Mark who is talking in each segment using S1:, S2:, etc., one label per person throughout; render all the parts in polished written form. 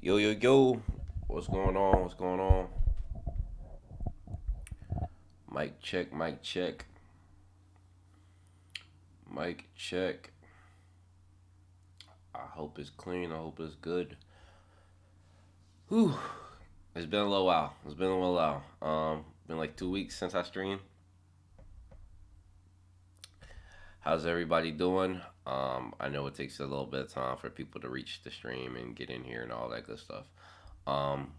S1: Yo, yo, yo. What's going on? What's going on? Mic check, mic check, mic check. I hope it's clean. I hope it's good. Whew. It's been a little while. It's been a little while. Been like 2 weeks since I streamed. How's everybody doing? I know it takes a little bit of time for people to reach the stream and get in here and all that good stuff. Um,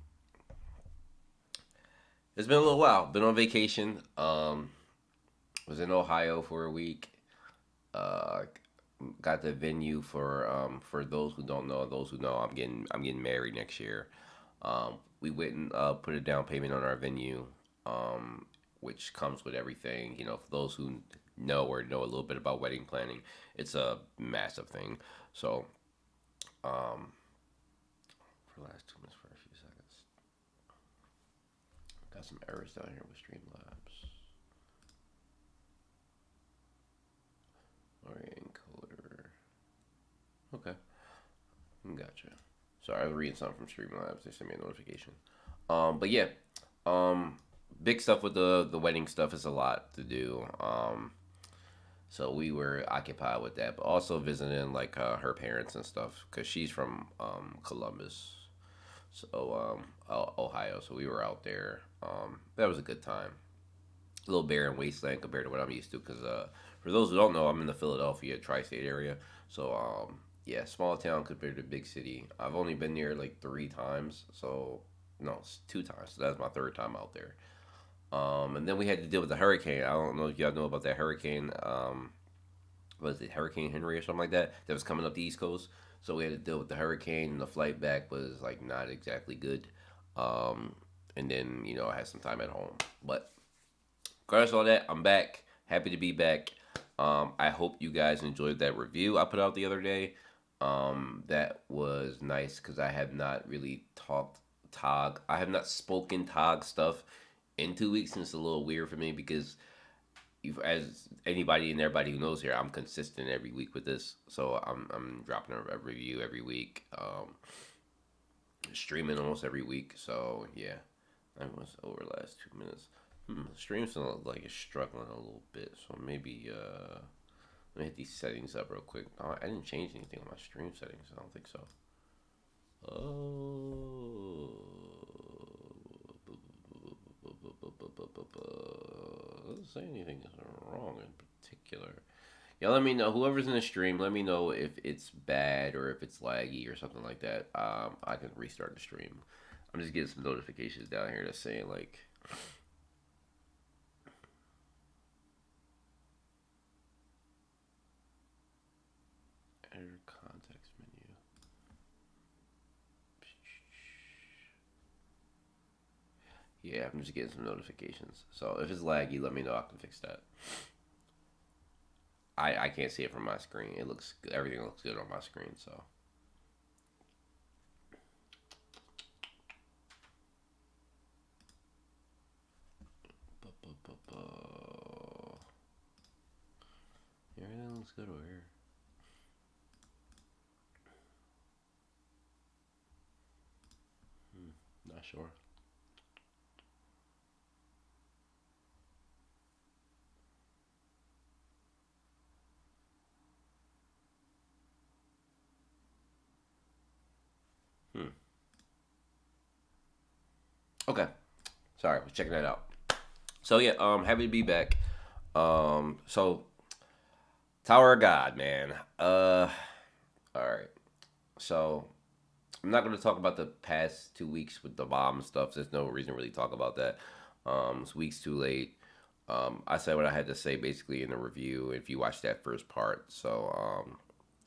S1: it's been a little while. Been on vacation. Was in Ohio for a week. Uh, got the venue for those who don't know. Those who know, I'm getting married next year. We went and put a down payment on our venue, which comes with everything. You know, for those who know or know a little bit about wedding planning, it's a massive thing. So, um, for the last 2 minutes for a few seconds, got some errors down here with Streamlabs. Or encoder. Okay, gotcha. Sorry, I was reading something from Streamlabs. They sent me a notification. But yeah, um, big stuff with the wedding stuff is a lot to do. So we were occupied with that, but also visiting like her parents and stuff because she's from Columbus, so Ohio. So we were out there. That was a good time. A little barren wasteland compared to what I'm used to. Because for those who don't know, I'm in the Philadelphia tri-state area. So yeah, small town compared to big city. I've only been there like 3 times. So no, it's 2 times. So that's my third time out there. And then we had to deal with the hurricane. I don't know if y'all know about that hurricane. Was it Hurricane Henry or something like that? That was coming up the East Coast. So we had to deal with the hurricane, and the flight back was like not exactly good. Um, and then I had some time at home, but regardless of all that, I'm back. Happy to be back. I hope you guys enjoyed that review I put out the other day. That was nice because I have not really talked Tog. I have not spoken Tog stuff in 2 weeks, and it's a little weird for me because, as anybody and everybody who knows here, I'm consistent every week with this. So I'm dropping a review every week, streaming almost every week. So yeah, I was over the last 2 minutes. Stream still look like it's struggling a little bit, so maybe let me hit these settings up real quick. Oh, I didn't change anything on my stream settings. I don't think so. Oh, doesn't say anything is wrong in particular. Yeah, let me know. Whoever's in the stream, let me know if it's bad or if it's laggy or something like that. I can restart the stream. I'm just getting some notifications down here that's saying like error context menu. Yeah, I'm just getting some notifications. So if it's laggy, let me know. I can fix that. I can't see it from my screen. It looks everything looks good on my screen. So everything looks good over here. Not sure. Hmm. Okay. Sorry, I was checking that out. So yeah, happy to be back. So Tower of God, man. All right. So I'm not going to talk about the past 2 weeks with the bomb stuff. There's no reason to really talk about that. It's weeks too late. I said what I had to say basically in the review. If you watch that first part, so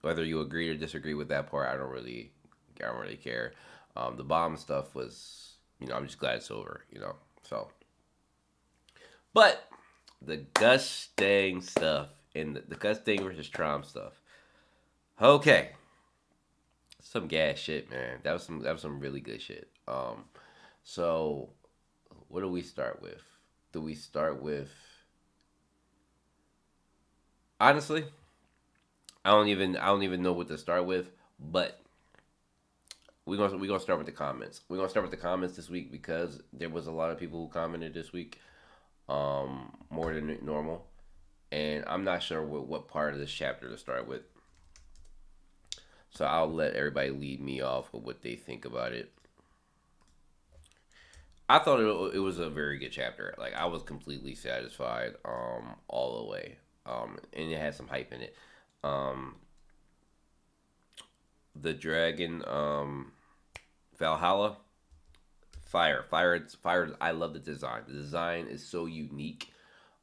S1: whether you agree or disagree with that part, I don't really care. The bomb stuff was, I'm just glad it's over. So, but the Gus Dang stuff and the Gus Dang versus Trump stuff. Okay, some gas shit, man. That was some really good shit. So what do we start with? Do we start with honestly? I don't even know what to start with, but we're gonna start with the comments. We're gonna start with the comments this week because there was a lot of people who commented this week, more than normal, and I'm not sure what part of this chapter to start with. So I'll let everybody lead me off with what they think about it. I thought it was a very good chapter. Like I was completely satisfied, all the way. And it had some hype in it. Um, the dragon, Valhalla, fire. I love the design. The design is so unique.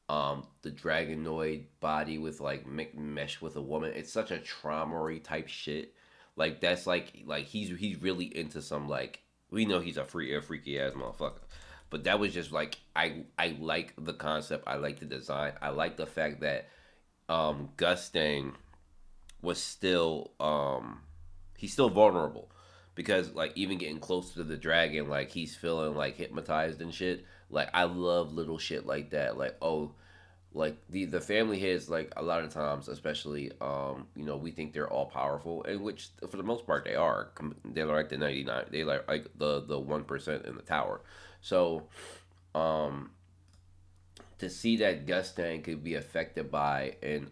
S1: The dragonoid body with like mesh with a woman. It's such a traumery type shit. Like that's like he's really into some like we know he's a freaky ass motherfucker. But that was just like I like the concept. I like the design. I like the fact that Gustang was still he's still vulnerable because like even getting close to the dragon like he's feeling like hypnotized and shit. Like I love little shit like that. Like oh like the family heads like a lot of times especially we think they're all powerful and which for the most part they are. They're like the 99, they like the 1% in the tower. So um to see that Gustang could be affected by an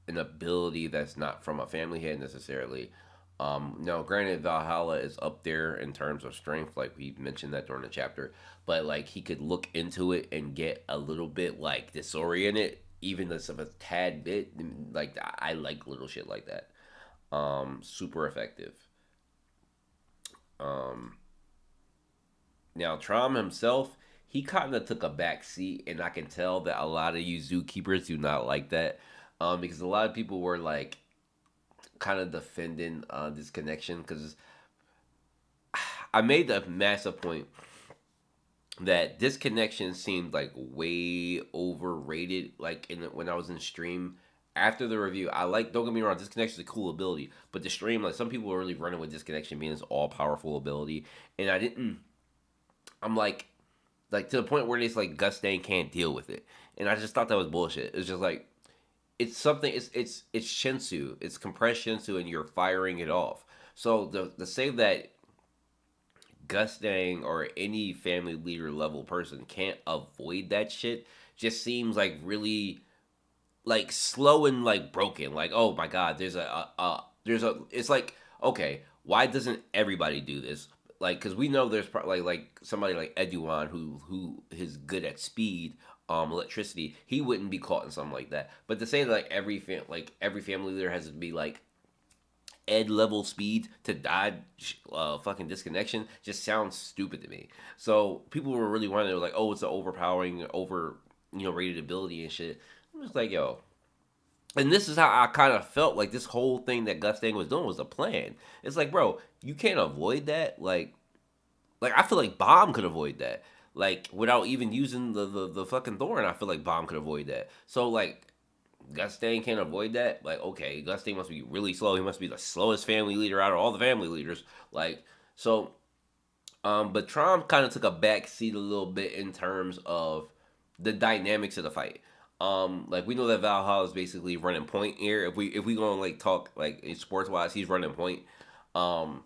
S1: ability that's not from a family head necessarily. Now, granted, Valhalla is up there in terms of strength, like we mentioned that during the chapter, but like he could look into it and get a little bit like disoriented, even just of a tad bit. Like I like little shit like that. Super effective. Um, Now, Trom himself, he kind of took a back seat, and I can tell that a lot of you zookeepers do not like that, because a lot of people were like kind of defending this connection because I made the massive point that this connection seemed like way overrated. Like when I was in stream after the review, I like don't get me wrong, this connection is a cool ability, but the stream like some people were really running with this connection being this all powerful ability, and I didn't. I'm like to the point where it's like Gus Dane can't deal with it, and I just thought that was bullshit. It's just like it's something. It's Shinsu. It's compressed Shinsu, and you're firing it off. So the say that Gustang or any family leader level person can't avoid that shit just seems like really like slow and like broken. Like oh my god, there's a. It's like okay, why doesn't everybody do this? Like because we know there's like somebody like Eduan who is good at speed, electricity. He wouldn't be caught in something like that. But to say that, like every family leader has to be like ed level speed to dodge fucking disconnection just sounds stupid to me. So people were really wondering like, oh, it's an overpowering, over rated ability and shit. I'm just like, yo. And this is how I kind of felt like this whole thing that Gus Dang was doing was a plan. It's like, bro, you can't avoid that. Like I feel like Bomb could avoid that. Like without even using the fucking Thorn, I feel like Bomb could avoid that. So like Gustain can't avoid that. Like, okay, Gustain must be really slow. He must be the slowest family leader out of all the family leaders. Like, so, but Trom kind of took a back seat a little bit in terms of the dynamics of the fight. Like we know that Valhalla is basically running point here. If we gonna like talk like sports wise, he's running point. Um,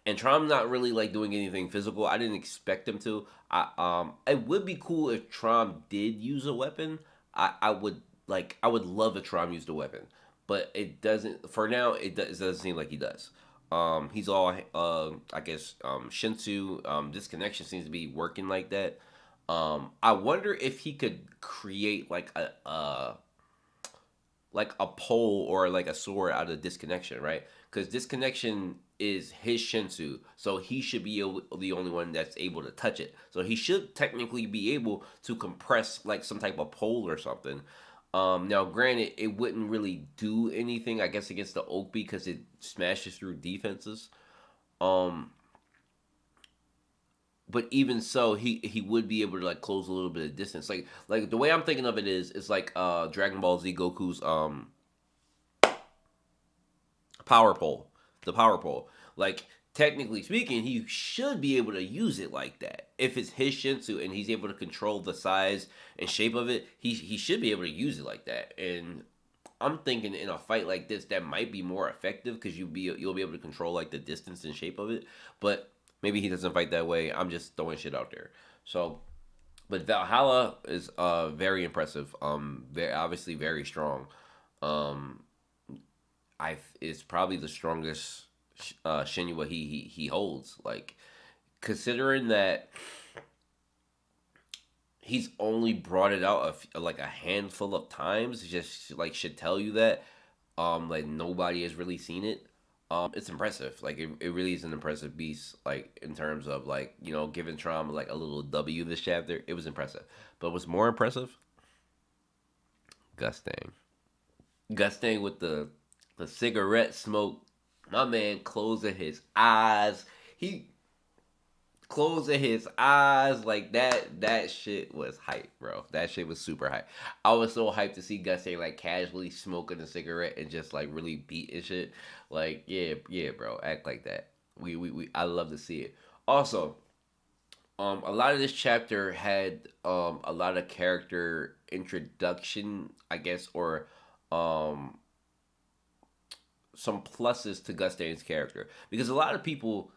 S1: and Trom not really like doing anything physical. I didn't expect him to. It would be cool if Trom did use a weapon. I would love if Trom used a weapon, but it doesn't. For now, it doesn't seem like he does. He's all I guess Shinsu. This connection seems to be working like that. I wonder if he could create like a pole or like a sword out of disconnection, right? Because disconnection is his Shinsu, so he should be the only one that's able to touch it. So he should technically be able to compress like some type of pole or something. Now, granted, it wouldn't really do anything, I guess, against the Oak because it smashes through defenses. Um, but even so, he would be able to like close a little bit of distance. Like the way I'm thinking of it is, it's like Dragon Ball Z Goku's power pole, the power pole. Like technically speaking, he should be able to use it like that. If it's his Shinsu and he's able to control the size and shape of it, he should be able to use it like that. And I'm thinking in a fight like this that might be more effective because you'll be able to control like the distance and shape of it. But maybe he doesn't fight that way. I'm just throwing shit out there. So, but Valhalla is very impressive. Very obviously very strong. Um, I is probably the strongest Shinua he holds. Like considering that he's only brought it out like a handful of times, just like should tell you that like nobody has really seen it. It's impressive. Like it really is an impressive beast. Like in terms of like giving Traum like a little W this chapter, it was impressive. But what's more impressive? Gustang. Gustang with the cigarette smoke. My man closing his eyes. He closing his eyes like that. That shit was hype, bro. That shit was super hype. I was so hyped to see Gustang like casually smoking a cigarette and just like really beating shit. Like yeah, bro. Act like that. We I love to see it. Also, a lot of this chapter had a lot of character introduction, I guess, or um some pluses to Gustang's character because a lot of people,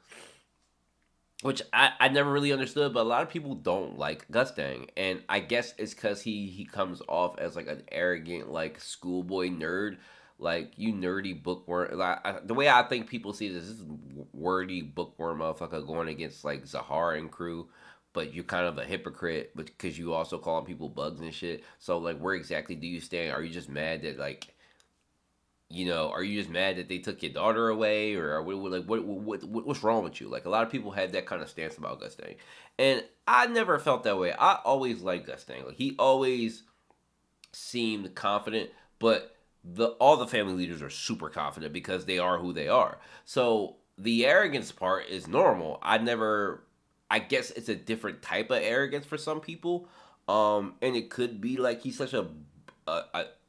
S1: which I never really understood, but a lot of people don't like Gustang, and I guess it's because he comes off as like an arrogant like schoolboy nerd, like you nerdy bookworm. Like the way I think people see this is wordy bookworm motherfucker going against like Zahar and crew, but you're kind of a hypocrite, but because you also calling people bugs and shit. So like, where exactly do you stand? Are you just mad that like are you just mad that they took your daughter away, or like what's wrong with you? Like a lot of people had that kind of stance about Gustang, and I never felt that way. I always liked Gustang. Like he always seemed confident, but all the family leaders are super confident because they are who they are. So the arrogance part is normal. I guess it's a different type of arrogance for some people, and it could be like he's such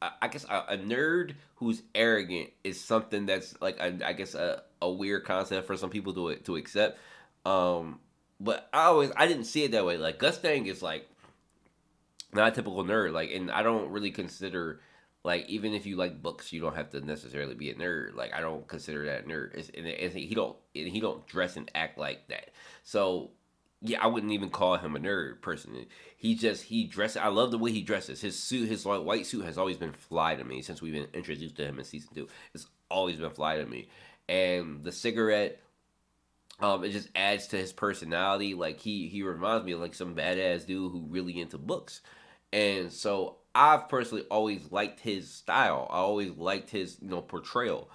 S1: I guess a nerd who's arrogant is something that's like I guess a weird concept for some people to accept. Um, but I didn't see it that way. Like Gustang is like not a typical nerd. Like, and I don't really consider like even if you like books, you don't have to necessarily be a nerd. Like I don't consider that a nerd. And he don't dress and act like that. So yeah, I wouldn't even call him a nerd personally. He dresses. I love the way he dresses. His suit, his white suit, has always been fly to me since we've been introduced to him in season 2. It's always been fly to me, and the cigarette, it just adds to his personality. Like he reminds me of like some badass dude who really into books, and so I've personally always liked his style. I always liked his portrayal,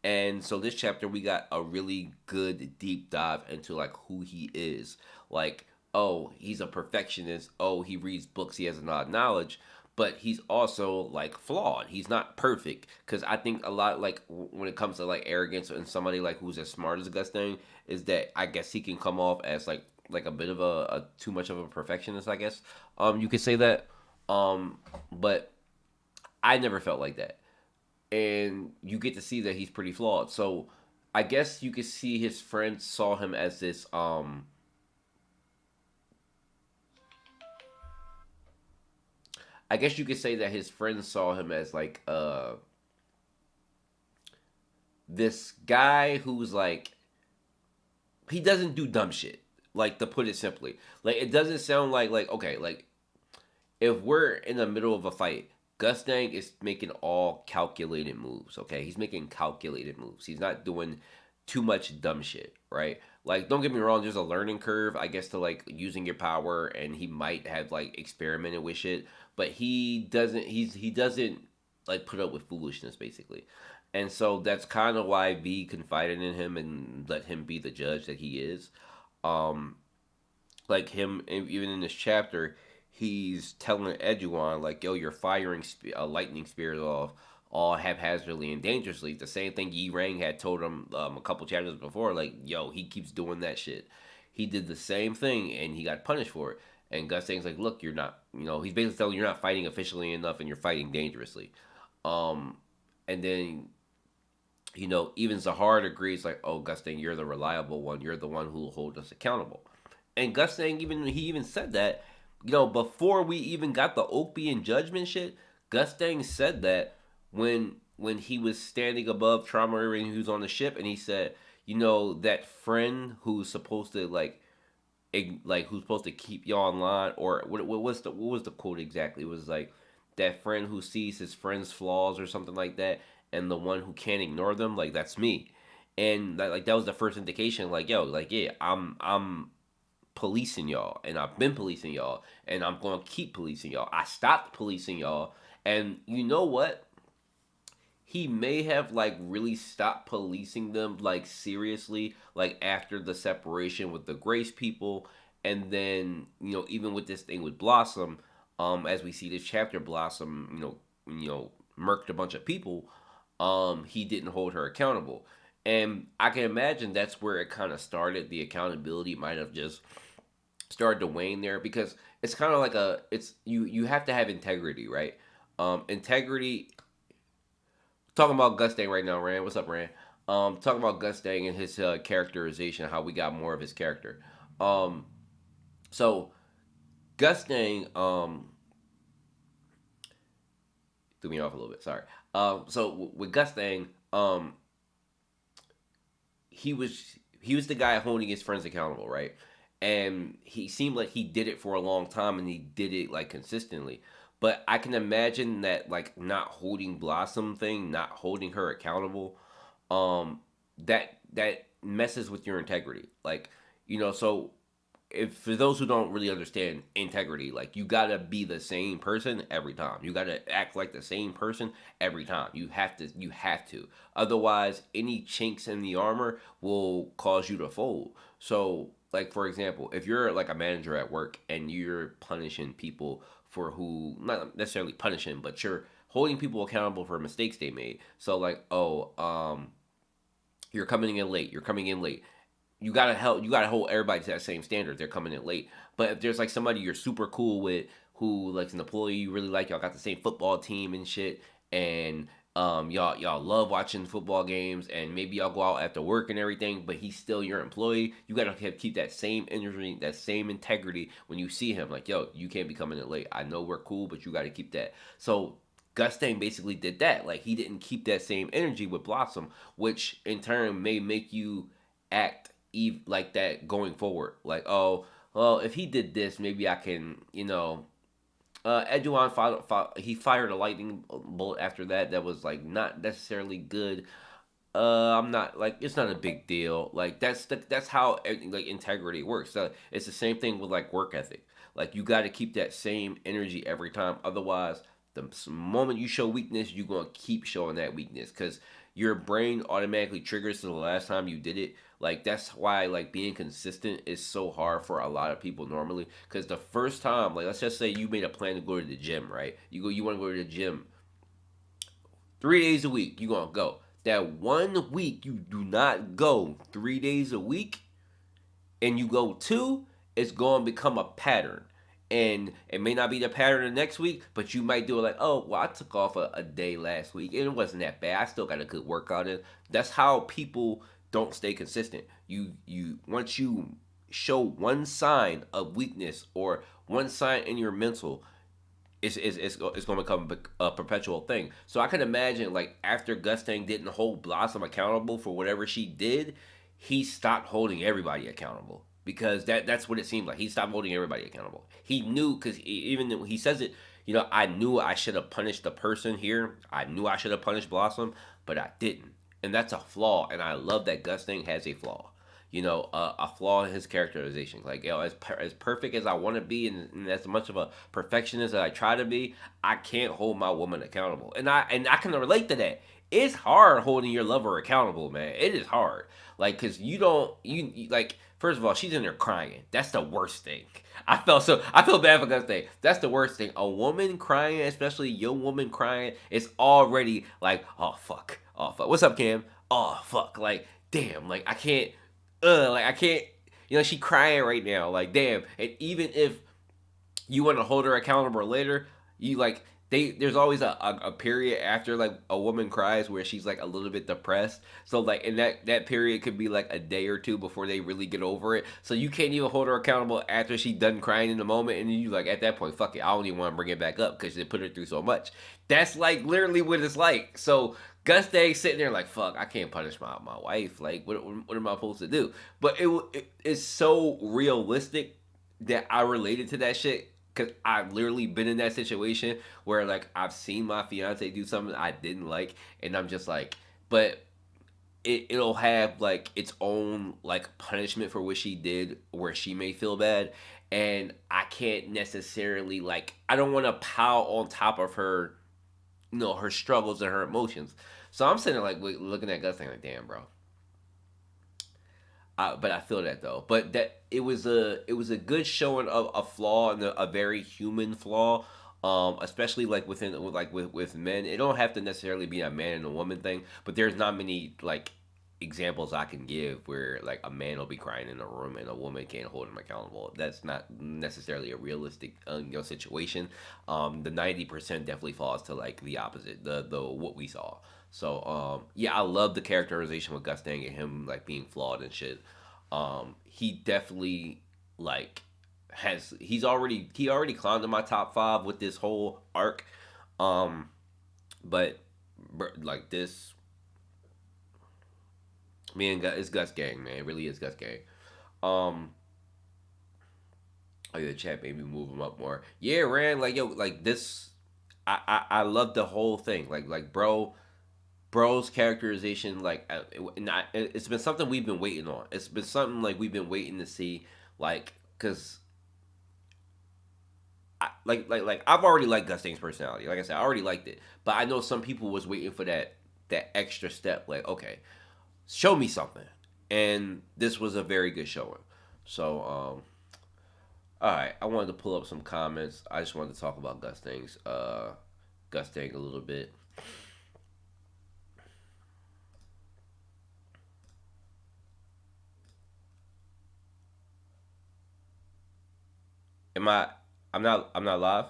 S1: and so this chapter we got a really good deep dive into like who he is. Like, oh, he's a perfectionist. Oh, he reads books. He has a lot of knowledge, but he's also like flawed. He's not perfect because I think a lot like when it comes to like arrogance and somebody like who's as smart as Augustine is that I guess he can come off as like a bit of a too much of a perfectionist. I guess you could say that. Um, but I never felt like that, and you get to see that he's pretty flawed. So I guess you could see his friends saw him as this. I guess you could say that his friends saw him as like this guy who's like he doesn't do dumb shit. Like to put it simply, like it doesn't sound like okay, like if we're in the middle of a fight, Gustang is making all calculated moves. Okay, he's making calculated moves. He's not doing too much dumb shit, right? Like, don't get me wrong. There's a learning curve, I guess, to like using your power, and he might have like experimented with shit, but he doesn't. He doesn't like put up with foolishness, basically. And so that's kind of why V confided in him and let him be the judge that he is. Um, like him even in this chapter he's telling Eduan like yo you're firing lightning spears off all haphazardly and dangerously the same thing Yi Rang had told him a couple chapters before like yo he keeps doing that shit he did the same thing and he got punished for it and Gus saying's like look you're not he's basically telling you you're not fighting efficiently enough and you're fighting dangerously um and then even Zahard agrees like oh Gustang you're the reliable one you're the one who will hold us accountable and Gus saying he even said that, before we even got the Oak being judgment shit, Gus Dang said that when he was standing above Trauma and he was on the ship and he said, you know, that friend who's supposed to like who's supposed to keep you online, or what was the quote exactly? It was like that friend who sees his friend's flaws or something like that, and the one who can't ignore them, like that's me. And like that was the first indication, like yo, like yeah, I'm policing y'all, and I've been policing y'all, and I'm gonna keep policing y'all. I stopped policing y'all, and you know what? He may have like really stopped policing them like seriously like after the separation with the Grace people, and then you know even with this thing with Blossom, as we see this chapter, Blossom murked a bunch of people. He didn't hold her accountable, and I can imagine that's where it kind of started. The accountability might have just started to wane there, because it's kind of like a it's you have to have integrity, right? Integrity. Talking about Gustang right now, Rand. What's up, Rand? Talking about Gustang and his characterization, how we got more of his character. Um, so Gustang threw me off a little bit. Sorry. With Gustang, he was the guy holding his friends accountable, right? And he seemed like he did it for a long time, and he did it like consistently. But I can imagine that like not holding Blossom thing, not holding her accountable, that messes with your integrity. Like, so if for those who don't really understand integrity, like you gotta be the same person every time. You gotta act like the same person every time. You have to. Otherwise, any chinks in the armor will cause you to fold. So, like for example, if you're like a manager at work and you're punishing people for who not necessarily punishing, but you're holding people accountable for mistakes they made. So like, you're coming in late. You're coming in late. You gotta hold everybody to that same standard. They're coming in late. But if there's like somebody you're super cool with, who like an employee you really like, y'all got the same football team and shit, and y'all love watching football games, and maybe y'all go out after work and everything, but he's still your employee. You gotta keep that same energy, that same integrity when you see him. Like, yo, you can't be coming in late. I know we're cool, but you gotta keep that. So Gustang basically did that. Like he didn't keep that same energy with Blossom, which in turn may make you act like that going forward. Like, oh, well, if he did this, maybe I can, Eduan he fired a lightning bolt after that. That was like not necessarily good. I'm not like it's not a big deal. Like that's how like integrity works. So it's the same thing with like work ethic. Like you got to keep that same energy every time. Otherwise, the moment you show weakness, you're gonna keep showing that weakness because your brain automatically triggers to the last time you did it. Like that's why like being consistent is so hard for a lot of people normally. Because the first time, like let's just say you made a plan to go to the gym, right? You want to go to the gym 3 days a week. You gonna go. That 1 week you do not go 3 days a week, and you go two, it's going to become a pattern. And it may not be the pattern the next week, but you might do it like, oh, well, I took off a day last week and it wasn't that bad. I still got a good workout in. That's how people don't stay consistent. You once you show one sign of weakness or one sign in your mental, it's going to become a perpetual thing. So I can imagine like after Gustang didn't hold Blossom accountable for whatever she did, he stopped holding everybody accountable because that's what it seemed like. He stopped holding everybody accountable. He knew because even when he says it, I knew I should have punished the person here. I knew I should have punished Blossom, but I didn't, and that's a flaw. And I love that Gustang has a flaw. A flaw in his characterization. Like, as perfect as I want to be, and as much of a perfectionist as I try to be, I can't hold my woman accountable, and I can relate to that. It's hard holding your lover accountable, man. It is hard, like, cause you don't like. First of all, she's in there crying. That's the worst thing. I feel bad for Gus Day. That's the worst thing. A woman crying, especially your woman crying, it's already like, oh fuck, oh fuck. What's up, Cam? Oh fuck, like damn, like I can't like I can't. She crying right now. Like, damn. And even if you want to hold her accountable later, you like, there's always a period after like a woman cries where she's like a little bit depressed. So like in that period could be like a day or two before they really get over it. So you can't even hold her accountable after she done crying in the moment, and you like at that point, fuck it, I don't even want to bring it back up because they put her through so much. That's like literally what it's like. So Gus Dang sitting there like, fuck, I can't punish my wife. Like, what am I supposed to do? But it's so realistic that I related to that shit because I've literally been in that situation where like I've seen my fiance do something I didn't like, and I'm just like, but it'll have like its own like punishment for what she did where she may feel bad, and I can't necessarily like I don't want to pile on top of her, her struggles and her emotions. So I'm sitting there like looking at Gus saying like, damn, bro. But I feel that though. But that it was a good showing of a flaw and a very human flaw. Especially like with men, it don't have to necessarily be a man and a woman thing. But there's not many like examples I can give where like a man will be crying in a room and a woman can't hold him accountable. That's not necessarily a realistic situation. The 90% definitely falls to like the opposite, the what we saw. So yeah, I love the characterization with Gus Dang and him like being flawed and shit. He definitely like he already climbed to my top five with this whole arc. Um, but like this, man, it's Gus Gang, man. It really is Gus Gang. Um, oh yeah, the chat made me move him up more. Yeah, Rand, like yo, like this, I love the whole thing. Like bro's characterization, like it's been something we've been waiting on. It's been something like we've been waiting to see, like because. Like I've already liked Gus Dang's personality. Like I said, I already liked it, but I know some people was waiting for that extra step. Like, okay, show me something, and this was a very good showing. So, all right, I wanted to pull up some comments. I just wanted to talk about Gus Dang a little bit. Am I? I'm not live.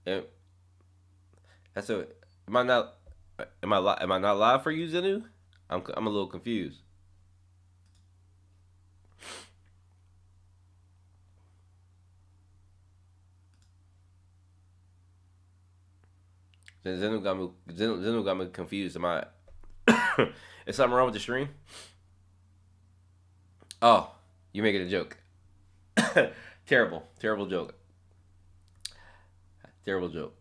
S1: Am, that's a. Am I not? Am I not live for you, Zenu? I'm a little confused. Zenu got me confused. Am I? Is something wrong with the stream? Oh, you making a joke? Terrible, terrible joke. Terrible joke.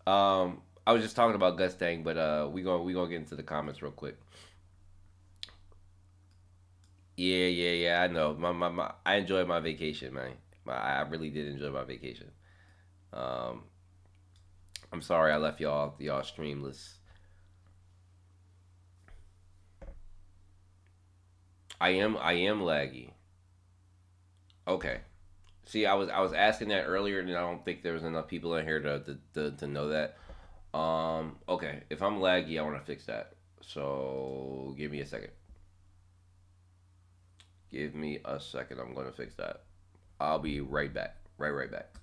S1: I was just talking about Gus Dang, but we gonna get into the comments real quick. Yeah, yeah, yeah. I know. I enjoyed my vacation, man. I really did enjoy my vacation. Um, I'm sorry I left y'all streamless. I am laggy. Okay. See, I was asking that earlier, and I don't think there was enough people in here to know that. Okay. If I'm laggy, I want to fix that. So give me a second. Give me a second. I'm going to fix that. I'll be right back. Right back.